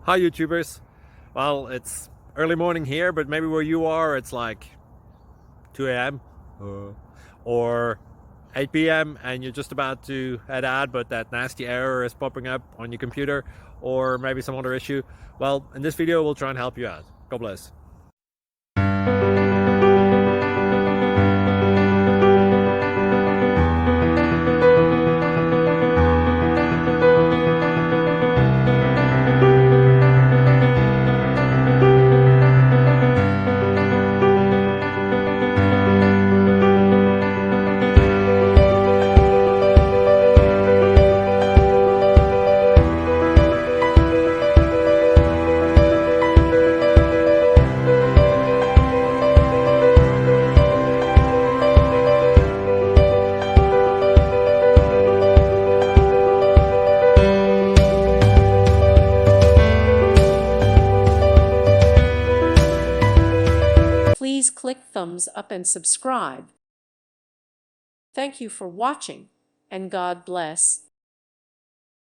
Hi YouTubers. Well, it's early morning here, but maybe where you are it's like 2 a.m. or 8 p.m. and you're just about to head out, but that nasty error is popping up on your computer, or maybe some other issue. Well, in this video we'll try and help you out. God bless. Please click thumbs up and subscribe. Thank you for watching, and God bless.